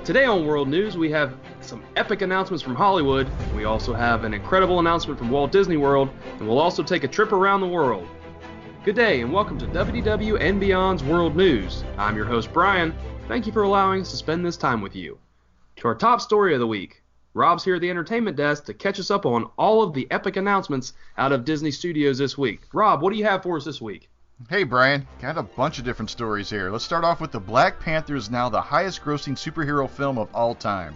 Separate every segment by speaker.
Speaker 1: Today on World News, we have some epic announcements from Hollywood. We also have an incredible announcement from Walt Disney World, and we'll also take a trip around the world. Good day, and welcome to WDW and Beyond's World News. I'm your host, Brian. Thank you for allowing us to spend this time with you. To our top story of the week, Rob's here at the entertainment desk to catch us up on all of the epic announcements out of Disney Studios this week. Rob, what do you have for us this week?
Speaker 2: Hey Brian, got a bunch of different stories here. Let's start off with the Black Panther is now the highest grossing superhero film of all time.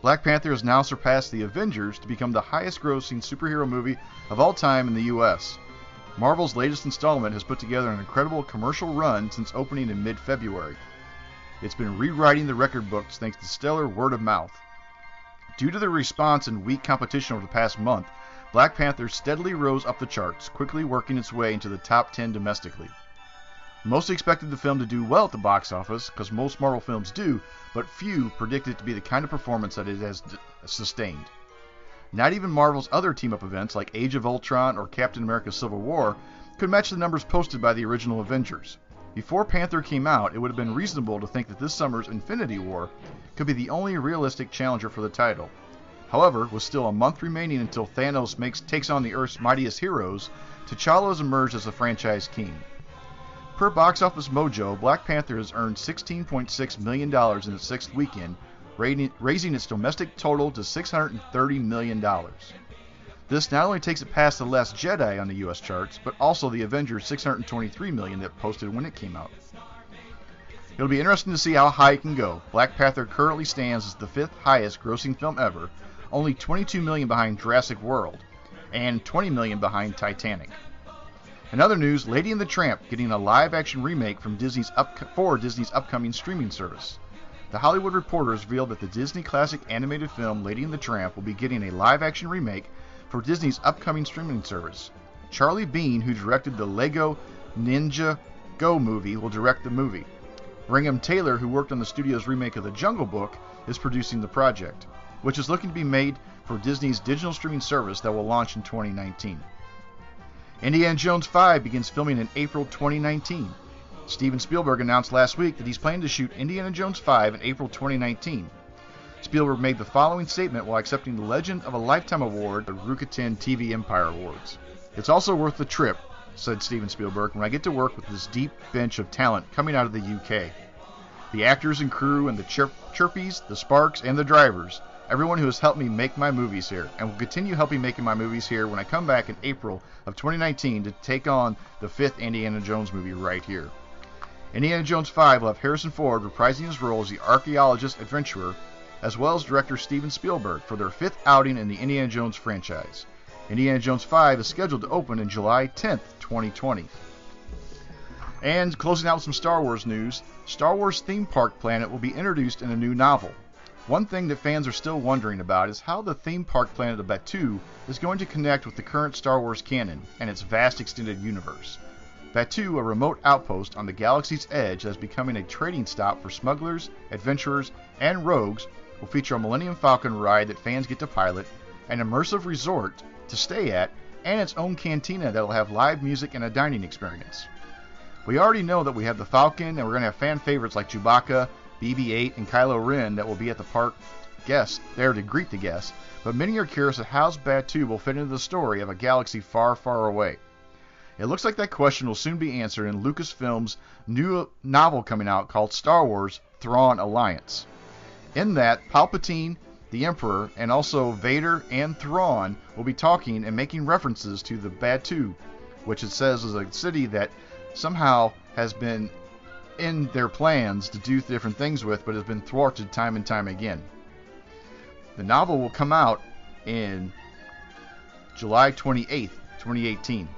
Speaker 2: Black Panther has now surpassed the Avengers to become the highest grossing superhero movie of all time in the US. Marvel's latest installment has put together an incredible commercial run since opening in mid-February. It's been rewriting the record books thanks to stellar word of mouth. Due to the response and weak competition over the past month, Black Panther steadily rose up the charts, quickly working its way into the top 10 domestically. Most expected the film to do well at the box office, because most Marvel films do, but few predicted it to be the kind of performance that it has sustained. Not even Marvel's other team-up events like Age of Ultron or Captain America Civil War could match the numbers posted by the original Avengers. Before Panther came out, it would have been reasonable to think that this summer's Infinity War could be the only realistic challenger for the title. However, with still a month remaining until Thanos takes on the Earth's mightiest heroes, T'Challa has emerged as the franchise king. Per Box Office Mojo, Black Panther has earned $16.6 million in its sixth weekend, raising its domestic total to $630 million. This not only takes it past The Last Jedi on the US charts, but also the Avengers' $623 million that posted when it came out. It'll be interesting to see how high it can go. Black Panther currently stands as the fifth highest grossing film ever, only $22 million behind Jurassic World, and $20 million behind Titanic. In other news, Lady and the Tramp getting a live-action remake from Disney's upcoming streaming service. The Hollywood Reporter has revealed that the Disney classic animated film Lady and the Tramp will be getting a live-action remake for Disney's upcoming streaming service. Charlie Bean, who directed the Lego Ninja Go movie, will direct the movie. Brigham Taylor, who worked on the studio's remake of The Jungle Book, is producing the project, which is looking to be made for Disney's digital streaming service that will launch in 2019. Indiana Jones 5 begins filming in April 2019. Steven Spielberg announced last week that he's planning to shoot Indiana Jones 5 in April 2019. Spielberg made the following statement while accepting the Legend of a Lifetime Award at the Rakuten TV Empire Awards. "It's also worth the trip," said Steven Spielberg, "when I get to work with this deep bench of talent coming out of the UK. The actors and crew and the Chirpies, the Sparks, and the drivers. Everyone who has helped me make my movies here, and will continue helping making my movies here when I come back in April of 2019 to take on the fifth Indiana Jones movie right here." Indiana Jones 5 will have Harrison Ford reprising his role as the archaeologist adventurer, as well as director Steven Spielberg for their fifth outing in the Indiana Jones franchise. Indiana Jones 5 is scheduled to open in July 10th, 2020. And closing out with some Star Wars news, Star Wars Theme Park Planet will be introduced in a new novel. One thing that fans are still wondering about is how the theme park planet of Batuu is going to connect with the current Star Wars canon and its vast extended universe. Batuu, a remote outpost on the galaxy's edge that is becoming a trading stop for smugglers, adventurers, and rogues, will feature a Millennium Falcon ride that fans get to pilot, an immersive resort to stay at, and its own cantina that will have live music and a dining experience. We already know that we have the Falcon, and we're going to have fan favorites like Chewbacca, BB-8, and Kylo Ren that will be at the park guests there to greet the guests, but many are curious of how Batuu will fit into the story of a galaxy far, far away. It looks like that question will soon be answered in Lucasfilm's new novel coming out called Star Wars Thrawn Alliance. In that, Palpatine, the Emperor, and also Vader and Thrawn will be talking and making references to the Batuu, which it says is a city that somehow has been in their plans to do different things with, but has been thwarted time and time again. The novel will come out in July 28th, 2018.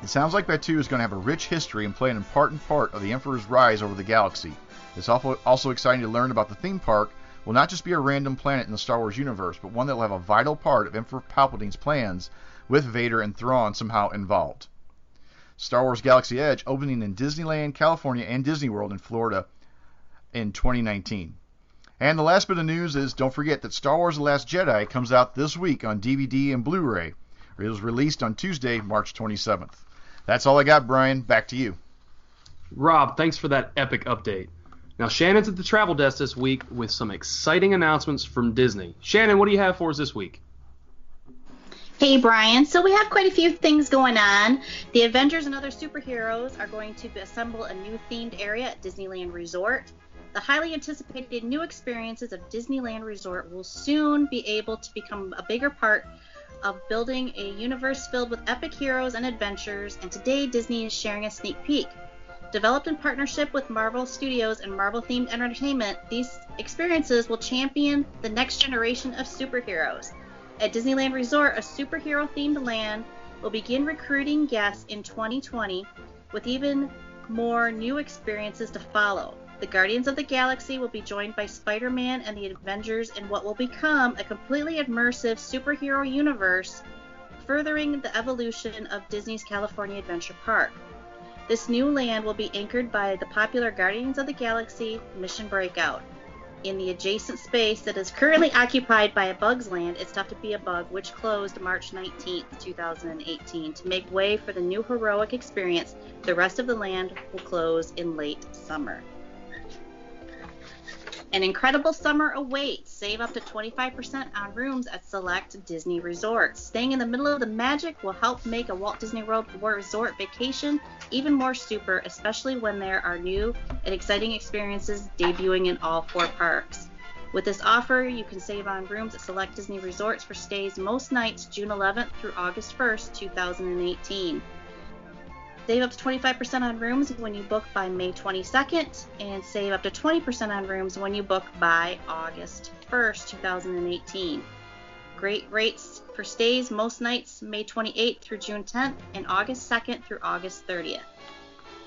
Speaker 2: It sounds like Batuu is going to have a rich history and play an important part of the Emperor's rise over the galaxy. It's also exciting to learn about the theme park will not just be a random planet in the Star Wars universe, but one that will have a vital part of Emperor Palpatine's plans with Vader and Thrawn somehow involved. Star Wars Galaxy Edge opening in Disneyland, California, and Disney World in Florida in 2019. And the last bit of news is, don't forget that Star Wars The Last Jedi comes out this week on DVD and Blu-ray. It was released on Tuesday, March 27th. That's all I got, Brian. Back to you.
Speaker 1: Rob, thanks for that epic update. Now, Shannon's at the travel desk this week with some exciting announcements from Disney. Shannon, what do you have for us this week?
Speaker 3: Hey, Brian. So we have quite a few things going on. The Avengers and other superheroes are going to assemble a new themed area at Disneyland Resort. The highly anticipated new experiences of Disneyland Resort will soon be able to become a bigger part of building a universe filled with epic heroes and adventures, and today Disney is sharing a sneak peek. Developed in partnership with Marvel Studios and Marvel-themed entertainment, these experiences will champion the next generation of superheroes. At Disneyland Resort, a superhero-themed land will begin recruiting guests in 2020 with even more new experiences to follow. The Guardians of the Galaxy will be joined by Spider-Man and the Avengers in what will become a completely immersive superhero universe, furthering the evolution of Disney's California Adventure Park. This new land will be anchored by the popular Guardians of the Galaxy Mission Breakout. In the adjacent space that is currently occupied by a Bugs Land, It's Tough to Be a Bug, which closed March 19th, 2018. To make way for the new heroic experience, the rest of the land will close in late summer. An incredible summer awaits. Save up to 25% on rooms at select Disney resorts. Staying in the middle of the magic will help make a Walt Disney World Resort vacation even more super, especially when there are new and exciting experiences debuting in all 4 parks. With this offer, you can save on rooms at select Disney resorts for stays most nights June 11th through August 1st, 2018. Save up to 25% on rooms when you book by May 22nd, and save up to 20% on rooms when you book by August 1st, 2018. Great rates for stays most nights May 28th through June 10th, and August 2nd through August 30th.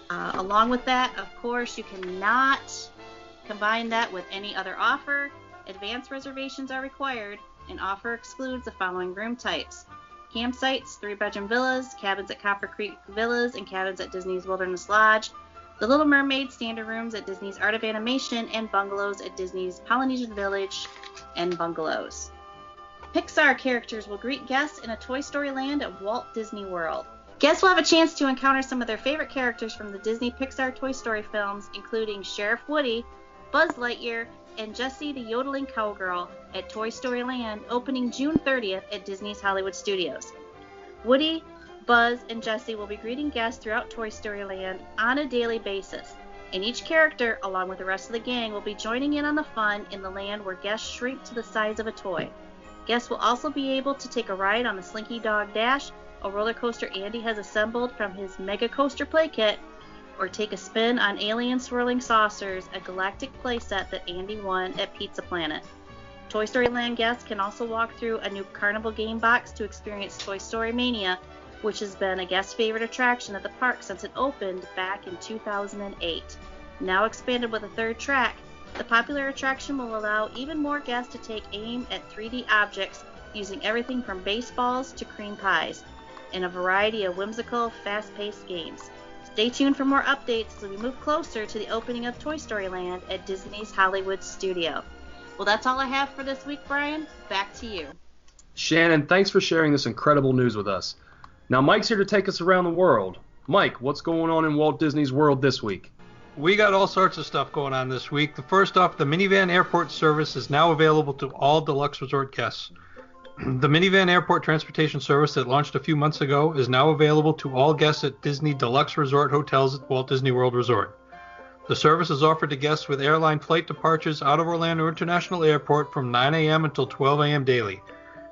Speaker 3: Along with that, of course, you cannot combine that with any other offer. Advance reservations are required, and offer excludes the following room types: campsites, 3-bedroom villas, cabins at Copper Creek Villas, and cabins at Disney's Wilderness Lodge, the Little Mermaid standard rooms at Disney's Art of Animation, and bungalows at Disney's Polynesian Village and bungalows. Pixar characters will greet guests in a Toy Story Land at Walt Disney World. Guests will have a chance to encounter some of their favorite characters from the Disney Pixar Toy Story films, including Sheriff Woody, Buzz Lightyear, and Jessie the Yodeling Cowgirl at Toy Story Land, opening June 30th at Disney's Hollywood Studios. Woody, Buzz, and Jessie will be greeting guests throughout Toy Story Land on a daily basis, and each character, along with the rest of the gang, will be joining in on the fun in the land where guests shrink to the size of a toy. Guests will also be able to take a ride on the Slinky Dog Dash, a roller coaster Andy has assembled from his Mega Coaster play kit, or take a spin on Alien Swirling Saucers, a galactic playset that Andy won at Pizza Planet. Toy Story Land guests can also walk through a new Carnival game box to experience Toy Story Mania, which has been a guest favorite attraction at the park since it opened back in 2008. Now expanded with a 3rd track, the popular attraction will allow even more guests to take aim at 3D objects using everything from baseballs to cream pies, in a variety of whimsical, fast-paced games. Stay tuned for more updates as we move closer to the opening of Toy Story Land at Disney's Hollywood Studio. Well, that's all I have for this week, Brian. Back to you.
Speaker 1: Shannon, thanks for sharing this incredible news with us. Now, Mike's here to take us around the world. Mike, what's going on in Walt Disney's World this week?
Speaker 4: We got all sorts of stuff going on this week. First off, the minivan airport service is now available to all deluxe resort guests. The minivan airport transportation service that launched a few months ago is now available to all guests at Disney Deluxe Resort hotels at Walt Disney World Resort. The service is offered to guests with airline flight departures out of Orlando International Airport from 9 a.m. until 12 a.m. daily.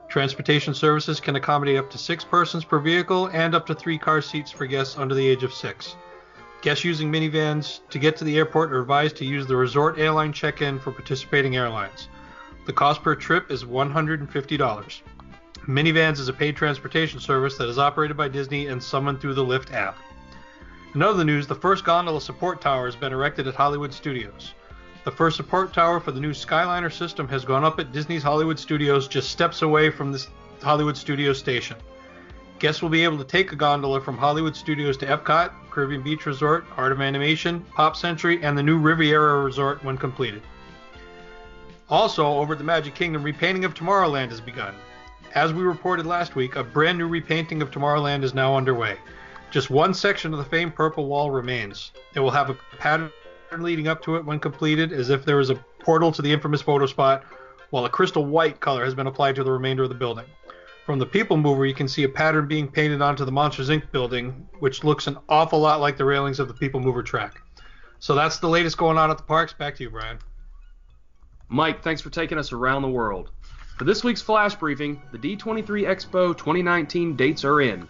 Speaker 4: Transportation services can accommodate up to 6 persons per vehicle and up to 3 car seats for guests under the age of 6. Guests using minivans to get to the airport are advised to use the resort airline check-in for participating airlines. The cost per trip is $150. Minivans is a paid transportation service that is operated by Disney and summoned through the Lyft app. In other news, the first gondola support tower has been erected at Hollywood Studios. The first support tower for the new Skyliner system has gone up at Disney's Hollywood Studios, just steps away from the Hollywood Studios station. Guests will be able to take a gondola from Hollywood Studios to Epcot, Caribbean Beach Resort, Art of Animation, Pop Century, and the new Riviera Resort when completed. Also, over at the Magic Kingdom, repainting of Tomorrowland has begun. As we reported last week, a brand new repainting of Tomorrowland is now underway. Just one section of the famed purple wall remains. It will have a pattern leading up to it when completed, as if there was a portal to the infamous photo spot, while a crystal white color has been applied to the remainder of the building. From the People Mover, you can see a pattern being painted onto the Monsters, Inc. building, which looks an awful lot like the railings of the People Mover track. So that's the latest going on at the parks. Back to you, Brian.
Speaker 1: Mike, thanks for taking us around the world. For this week's flash briefing, the D23 Expo 2019 dates are in.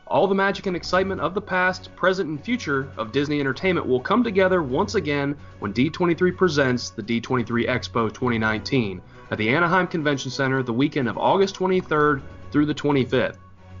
Speaker 1: All the magic and excitement of the past, present, and future of Disney Entertainment will come together once again when D23 presents the D23 Expo 2019 at the Anaheim Convention Center the weekend of August 23rd through the 25th.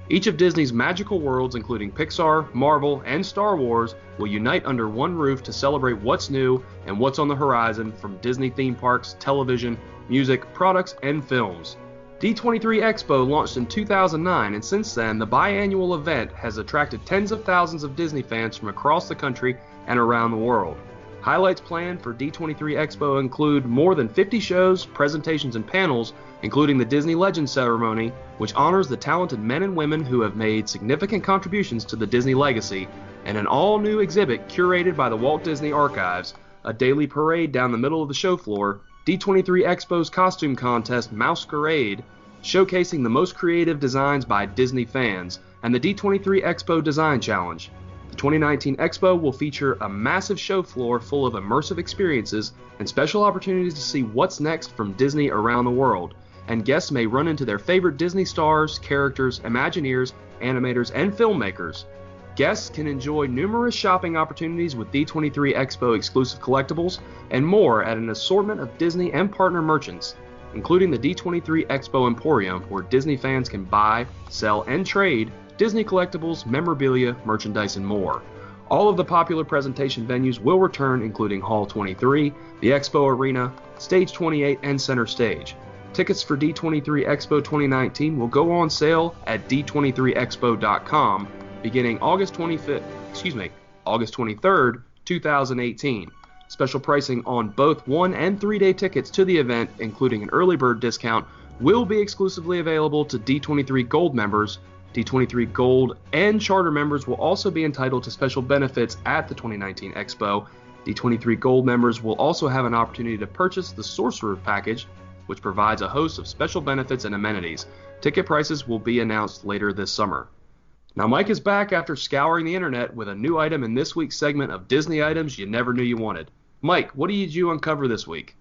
Speaker 1: Each of Disney's magical worlds, including Pixar, Marvel, and Star Wars, will unite under one roof to celebrate what's new and what's on the horizon from Disney theme parks, television, music, products, and films. D23 Expo launched in 2009, and since then, the biannual event has attracted tens of thousands of Disney fans from across the country and around the world. Highlights planned for D23 Expo include more than 50 shows, presentations, and panels, including the Disney Legends Ceremony, which honors the talented men and women who have made significant contributions to the Disney legacy, and an all-new exhibit curated by the Walt Disney Archives, a daily parade down the middle of the show floor, D23 Expo's costume contest Masquerade, showcasing the most creative designs by Disney fans, and the D23 Expo Design Challenge. The 2019 Expo will feature a massive show floor full of immersive experiences and special opportunities to see what's next from Disney around the world, and guests may run into their favorite Disney stars, characters, Imagineers, animators, and filmmakers. Guests can enjoy numerous shopping opportunities with D23 Expo exclusive collectibles and more at an assortment of Disney and partner merchants, including the D23 Expo Emporium, where Disney fans can buy, sell, and trade Disney collectibles, memorabilia, merchandise, and more. All of the popular presentation venues will return, including Hall 23, the Expo Arena, Stage 28, and Center Stage. Tickets for D23 Expo 2019 will go on sale at d23expo.com beginning August 23rd, 2018. Special pricing on both 1- and 3-day tickets to the event, including an early bird discount, will be exclusively available to D23 Gold members. D23 Gold and Charter members will also be entitled to special benefits at the 2019 Expo. D23 Gold members will also have an opportunity to purchase the Sorcerer package, which provides a host of special benefits and amenities. Ticket prices will be announced later this summer. Now Mike is back after scouring the internet with a new item in this week's segment of Disney items you never knew you wanted. Mike, what did you uncover this week?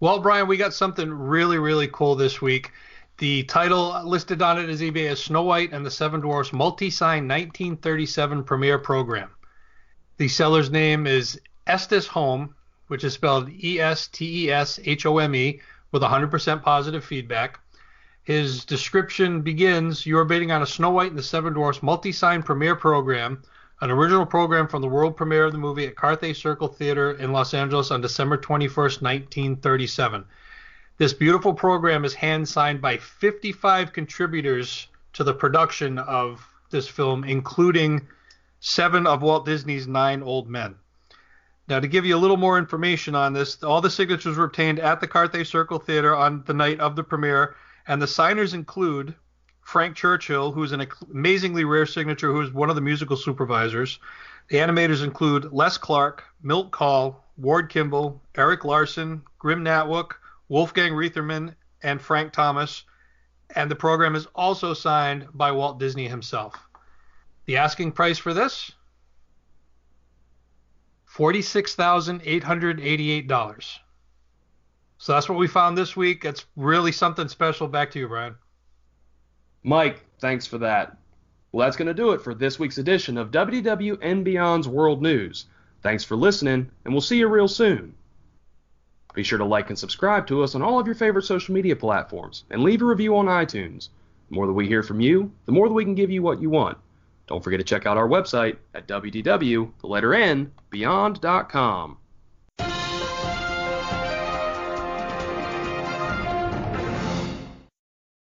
Speaker 4: Well, Brian, we got something really, really cool this week. The title listed on it is eBay as Snow White and the Seven Dwarfs Multi-Sign 1937 Premiere Program. The seller's name is Estes Home, which is spelled Esteshome, with 100% positive feedback. His description begins, you are bidding on a Snow White and the Seven Dwarfs Multi-Sign Premiere Program, an original program from the world premiere of the movie at Carthay Circle Theater in Los Angeles on December 21st, 1937. This beautiful program is hand-signed by 55 contributors to the production of this film, including 7 of Walt Disney's 9 old men. Now, to give you a little more information on this, all the signatures were obtained at the Carthay Circle Theater on the night of the premiere, and the signers include Frank Churchill, who's an amazingly rare signature, who is one of the musical supervisors. The animators include Les Clark, Milt Kahl, Ward Kimball, Eric Larson, Grim Natwook, Wolfgang Reitherman, and Frank Thomas, and the program is also signed by Walt Disney himself. The asking price for this? $46,888. So that's what we found this week. It's really something special. Back to you, Brian.
Speaker 1: Mike, thanks for that. Well, that's going to do it for this week's edition of WDW and Beyond's World News. Thanks for listening, and we'll see you real soon. Be sure to like and subscribe to us on all of your favorite social media platforms, and leave a review on iTunes. The more that we hear from you, the more that we can give you what you want. Don't forget to check out our website at WDW, the letter N, Beyond.com.